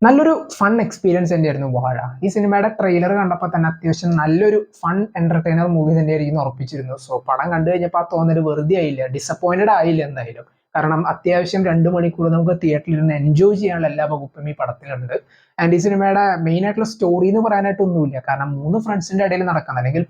നല്ലൊരു fun experience തന്നെയായിരുന്നു വാഴ. ഈ സിനിമയുടെ ട്രെയിലർ കണ്ടപ്പോൾ തന്നെ അത്യാവശ്യം നല്ലൊരു ഫൺ എന്റർടൈനർ മൂവി തന്നെയായിരിക്കും ഉറപ്പിച്ചിരുന്നു. സോ പടം കണ്ടു കഴിഞ്ഞപ്പോൾ ആ തോന്നൽ വെറുതെ ആയില്ല, ഡിസപ്പോയിന്റഡ് ആയില്ല എന്തായാലും. കാരണം അത്യാവശ്യം 2 മണിക്കൂർ നമുക്ക് തിയേറ്ററിൽ ഇരുന്ന് എൻജോയ് ചെയ്യാനുള്ള എല്ലാ വകുപ്പും ഈ പടത്തിലുണ്ട്. ആൻഡ് ഈ സിനിമയുടെ മെയിൻ ആയിട്ടുള്ള സ്റ്റോറി എന്ന് പറയാനായിട്ട് ഒന്നുമില്ല. കാരണം 3 ഫ്രണ്ട്സിന്റെ ഇടയിൽ നടക്കുന്ന അല്ലെങ്കിൽ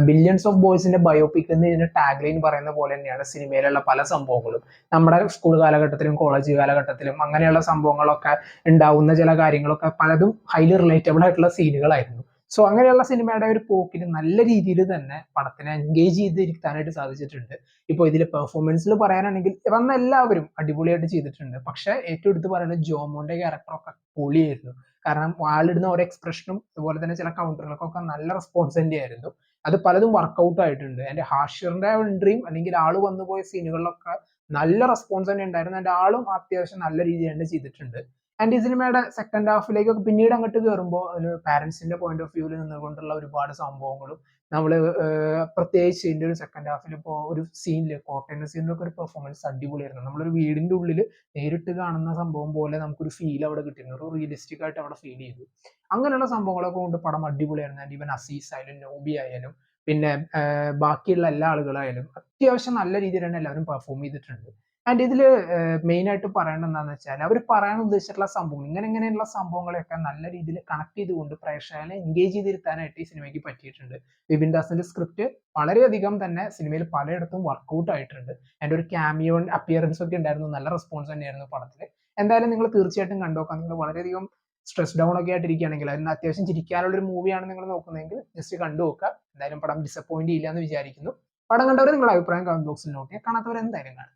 ബില്യൺസ് ഓഫ് ബോയ്സിന്റെ ബയോപിക് എന്ന് ഇതിന്റെ ടാഗ് ലൈൻ പറയുന്ന പോലെ തന്നെയാണ് സിനിമയിലുള്ള പല സംഭവങ്ങളും. നമ്മുടെ സ്കൂൾ കാലഘട്ടത്തിലും കോളേജ് കാലഘട്ടത്തിലും അങ്ങനെയുള്ള സംഭവങ്ങളൊക്കെ ഉണ്ടാവുന്ന ചില കാര്യങ്ങളൊക്കെ പലതും ഹൈലി റിലേറ്റബിൾ ആയിട്ടുള്ള സീനുകളായിരുന്നു. സോ അങ്ങനെയുള്ള സിനിമയുടെ ഒരു പോക്കിന് നല്ല രീതിയിൽ തന്നെ പടത്തിനെ എൻഗേജ് ചെയ്തിരിക്കാനായിട്ട് സാധിച്ചിട്ടുണ്ട്. ഇപ്പോൾ ഇതിൽ പെർഫോമൻസിൽ പറയാനാണെങ്കിൽ വന്ന എല്ലാവരും അടിപൊളിയായിട്ട് ചെയ്തിട്ടുണ്ട്. പക്ഷെ ഏറ്റവും എടുത്ത് പറയുന്നത് ജോമോന്റെ ക്യാരക്ടറൊക്കെ പൊളിയായിരുന്നു. കാരണം ആളിടുന്ന ഓരോ എക്സ്പ്രഷനും അതുപോലെ തന്നെ ചില കൗണ്ടറുകൾക്കൊക്കെ നല്ല റെസ്പോൺസ് തന്നെയായിരുന്നു. അത് പലതും വർക്കൗട്ട് ആയിട്ടുണ്ട്. എന്റെ ഹാഷിറിന്റെ എൻട്രിയും അല്ലെങ്കിൽ ആള് വന്നുപോയ സീനുകളിലൊക്കെ നല്ല റെസ്പോൺസ് തന്നെ ഉണ്ടായിരുന്നു. എന്റെ ആളും അത്യാവശ്യം നല്ല രീതിയിൽ തന്നെ ചെയ്തിട്ടുണ്ട്. ആൻഡ് ഈ സിനിമയുടെ സെക്കൻഡ് ഹാഫിലേക്കൊക്കെ പിന്നീട് അങ്ങോട്ട് കയറുമ്പോൾ ഒരു പാരന്റ്സിന്റെ പോയിന്റ് ഓഫ് വ്യൂവിൽ നിന്നുകൊണ്ടുള്ള ഒരുപാട് സംഭവങ്ങളും നമ്മൾ പ്രത്യേകിച്ച് ഇതിന്റെ ഒരു സെക്കൻഡ് ഹാഫിൽ ഇപ്പോൾ ഒരു സീനില് കോട്ടയം സീനിലൊക്കെ ഒരു പെർഫോമൻസ് അടിപൊളിയായിരുന്നു. നമ്മളൊരു വീടിന്റെ ഉള്ളിൽ നേരിട്ട് കാണുന്ന സംഭവം പോലെ നമുക്കൊരു ഫീൽ അവിടെ കിട്ടിയിരുന്നു. ഒരു റിയലിസ്റ്റിക് ആയിട്ട് അവിടെ ഫീൽ ചെയ്തു. അങ്ങനെയുള്ള സംഭവങ്ങളൊക്കെ കൊണ്ട് പടം അടിപൊളിയായിരുന്നു. ആൻഡ് ഈവൻ അസീസ് ആയാലും നോബി ആയാലും പിന്നെ ബാക്കിയുള്ള എല്ലാ ആളുകളായാലും അത്യാവശ്യം നല്ല രീതിയിൽ തന്നെ എല്ലാവരും പെർഫോം ചെയ്തിട്ടുണ്ട്. ആൻഡ് ഇതില് മെയിൻ ആയിട്ട് പറയേണ്ടത് എന്താണെന്ന് വെച്ചാൽ അവർ പറയാൻ ഉദ്ദേശിച്ചിട്ടുള്ള സംഭവം ഇങ്ങനെയുള്ള സംഭവങ്ങളെയൊക്കെ നല്ല രീതിയിൽ കണക്ട് ചെയ്തുകൊണ്ട് പ്രേക്ഷകനെ എൻഗേജ് ചെയ്തിരുത്താനായിട്ട് ഈ സിനിമയ്ക്ക് പറ്റിയിട്ടുണ്ട്. വിപിൻ ദാസിന്റെ സ്ക്രിപ്റ്റ് വളരെയധികം തന്നെ സിനിമയിൽ പലയിടത്തും വർക്കൗട്ട് ആയിട്ടുണ്ട്. എൻ്റെ ഒരു ക്യാമിയോ അപ്പിയറൻസ് ഒക്കെ ഉണ്ടായിരുന്നു. നല്ല റെസ്പോൺസ് തന്നെയായിരുന്നു പടത്തിൽ. എന്തായാലും നിങ്ങൾ തീർച്ചയായിട്ടും കണ്ടോക്കാം. നിങ്ങൾ വളരെയധികം സ്ട്രെസ് ഡൗൺ ഒക്കെ ആയിട്ടിരിക്കുകയാണെങ്കിൽ അതിന് അത്യാവശ്യം ചിരിക്കാനുള്ള ഒരു മൂവിയാണ് നിങ്ങൾ നോക്കുന്നതെങ്കിൽ ജസ്റ്റ് കണ്ടു നോക്കുക. എന്തായാലും പടം ഡിസപ്പോയിന്റ് ചെയ്യില്ല എന്ന് വിചാരിക്കുന്നു. പടം കണ്ടവർ നിങ്ങളുടെ അഭിപ്രായം കമന്റ് ബോക്സിൽ നോട്ട് ചെയ്യുക. കാണാത്തവർ എന്തായാലും കാണും.